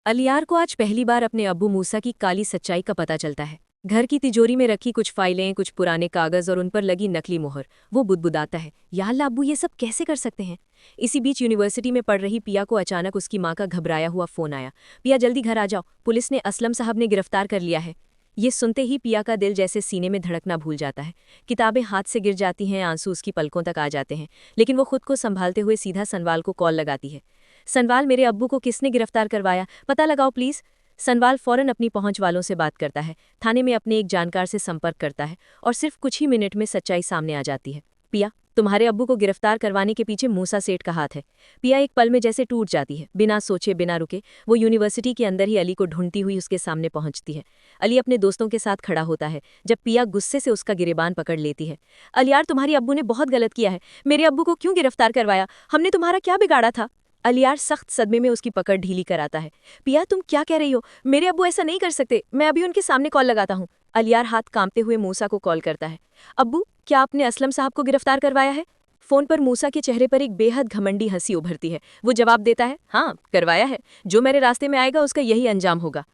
अलियार को आज पहली बार अपने अब्बू मूसा की काली सच्चाई का पता चलता है। घर की तिजोरी में रखी कुछ फाइलें, कुछ पुराने कागज और उन पर लगी नकली मोहर। वो बुदबुदाता है, या अल्लाह अब्बू ये सब कैसे कर सकते हैं। इसी बीच यूनिवर्सिटी में पढ़ रही पिया को अचानक उसकी माँ का घबराया हुआ फोन आया। पिया जल्दी घर आ जाओ, पुलिस ने असलम साहब ने गिरफ्तार कर लिया है। ये सुनते ही पिया का दिल जैसे सीने में धड़कना भूल जाता है। किताबें हाथ से गिर जाती हैं, आंसू उसकी पलकों तक आ जाते हैं, लेकिन वो खुद को संभालते हुए सीधा सनवाल को कॉल लगाती है। सनवाल, मेरे अब्बू को किसने गिरफ्तार करवाया, पता लगाओ प्लीज। सनवाल फौरन अपनी पहुंच वालों से बात करता है, थाने में अपने एक जानकार से संपर्क करता है और सिर्फ कुछ ही मिनट में सच्चाई सामने आ जाती है। पिया, तुम्हारे अब्बू को गिरफ्तार करवाने के पीछे मूसा सेठ का हाथ है। पिया एक पल में जैसे टूट जाती है। बिना सोचे बिना रुके वो यूनिवर्सिटी के अंदर ही अली को ढूंढती हुई उसके सामने पहुंचती है। अली अपने दोस्तों के साथ खड़ा होता है जब पिया गुस्से से उसका गिरेबान पकड़ लेती है। अलियार, तुम्हारी अब्बू ने बहुत गलत किया है। मेरे अब्बू को क्यों गिरफ्तार करवाया? हमने तुम्हारा क्या बिगाड़ा था? अलियार सख्त सदमे में उसकी पकड़ ढीली कराता है। पिया, तुम क्या कह रही हो? मेरे अब्बू ऐसा नहीं कर सकते, मैं अभी उनके सामने कॉल लगाता हूँ। अलियार हाथ कांपते हुए मूसा को कॉल करता है। अब्बू, क्या आपने असलम साहब को गिरफ्तार करवाया है? फोन पर मूसा के चेहरे पर एक बेहद घमंडी हंसी उभरती है। वो जवाब देता है, हाँ करवाया है, जो मेरे रास्ते में आएगा उसका यही अंजाम होगा।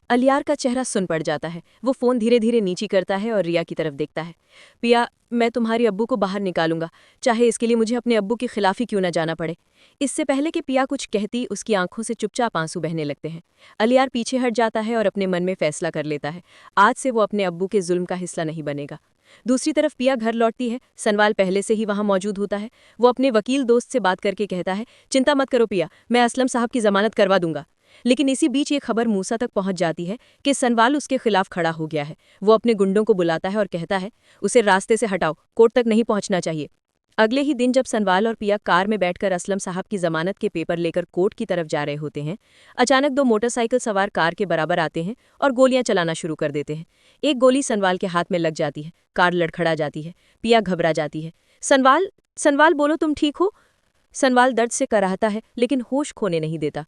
अलियार का चेहरा सुन पड़ जाता है। वो फोन धीरे धीरे नीची करता है और रिया की तरफ देखता है। पिया, मैं तुम्हारी अब्बू को बाहर निकालूंगा, चाहे इसके लिए मुझे अपने अब्बू के खिलाफ ही क्यों न जाना पड़े। इससे पहले कि पिया कुछ कहती, उसकी आंखों से चुपचाप आंसू बहने लगते हैं। अलियार पीछे हट जाता है और अपने मन में फैसला कर लेता है, आज से वो अपने अब्बू के जुल्म का हिस्सा नहीं बनेगा। दूसरी तरफ पिया घर लौटती है। सनवाल पहले से ही वहां मौजूद होता है। वो अपने वकील दोस्त से बात करके कहता है, चिंता मत करो पिया, मैं असलम साहब की जमानत करवा दूंगा। लेकिन इसी बीच ये खबर मूसा तक पहुंच जाती है कि सनवाल उसके खिलाफ खड़ा हो गया है। वो अपने गुंडों को बुलाता है और कहता है, उसे रास्ते से हटाओ, कोर्ट तक नहीं पहुंचना चाहिए। अगले ही दिन जब सनवाल और पिया कार में बैठकर असलम साहब की जमानत के पेपर लेकर कोर्ट की तरफ जा रहे होते हैं, अचानक दो मोटरसाइकिल सवार कार के बराबर आते हैं और गोलियां चलाना शुरू कर देते हैं। एक गोली सनवाल के हाथ में लग जाती है, कार लड़खड़ा जाती है, पिया घबरा जाती है। सनवाल, सनवाल बोलो, तुम ठीक हो? सनवाल दर्द से कराहता है लेकिन होश खोने नहीं देता।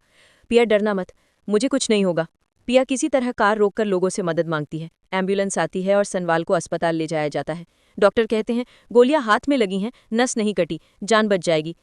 पिया, डरना मत, मुझे कुछ नहीं होगा। पिया किसी तरह कार रोककर लोगों से मदद मांगती है। एम्बुलेंस आती है और सनवाल को अस्पताल ले जाया जाता है। डॉक्टर कहते हैं, गोलियां हाथ में लगी हैं, नस नहीं कटी, जान बच जाएगी।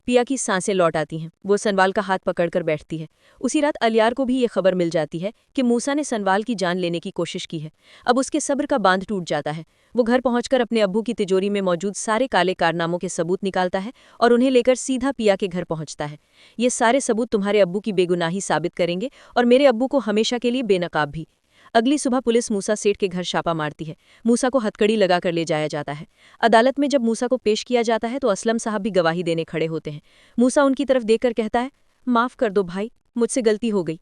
पिया की सांसें लौट आती हैं। वो सनवाल का हाथ पकड़कर बैठती है। उसी रात अलियार को भी ये खबर मिल जाती है कि मूसा ने सनवाल की जान लेने की कोशिश की है। अब उसके सब्र का बांध टूट जाता है। वो घर पहुंचकर अपने अब्बू की तिजोरी में मौजूद सारे काले कारनामों के सबूत निकालता है और उन्हें लेकर सीधा पिया के घर पहुंचता है। ये सारे सबूत तुम्हारे अब्बू की बेगुनाही साबित करेंगे और मेरे अब्बू को हमेशा के लिए बेनकाब भी। अगली सुबह पुलिस मूसा सेठ के घर छापा मारती है। मूसा को हथकड़ी लगाकर ले जाया जाता है। अदालत में जब मूसा को पेश किया जाता है तो असलम साहब भी गवाही देने खड़े होते हैं। मूसा उनकी तरफ देखकर कहता है, माफ कर दो भाई, मुझसे गलती हो गई।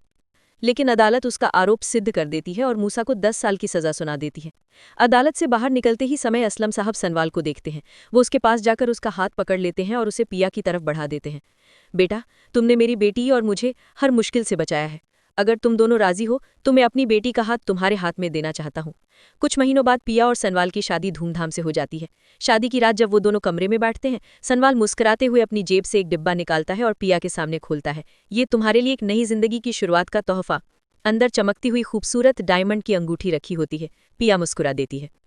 लेकिन अदालत उसका आरोप सिद्ध कर देती है और मूसा को 10 साल की सजा सुना देती है। अदालत से बाहर निकलते ही समय असलम साहब सनवाल को देखते हैं। वो उसके पास जाकर उसका हाथ पकड़ लेते हैं और उसे पिया की तरफ बढ़ा देते हैं। बेटा, तुमने मेरी बेटी और मुझे हर मुश्किल से बचाया है। अगर तुम दोनों राजी हो तो मैं अपनी बेटी का हाथ तुम्हारे हाथ में देना चाहता हूँ। कुछ महीनों बाद पिया और सनवाल की शादी धूमधाम से हो जाती है। शादी की रात जब वो दोनों कमरे में बैठते हैं, सनवाल मुस्कुराते हुए अपनी जेब से एक डिब्बा निकालता है और पिया के सामने खोलता है। ये तुम्हारे लिए एक नई जिंदगी की शुरुआत का तोहफा। अंदर चमकती हुई खूबसूरत डायमंड की अंगूठी रखी होती है। पिया मुस्कुरा देती है।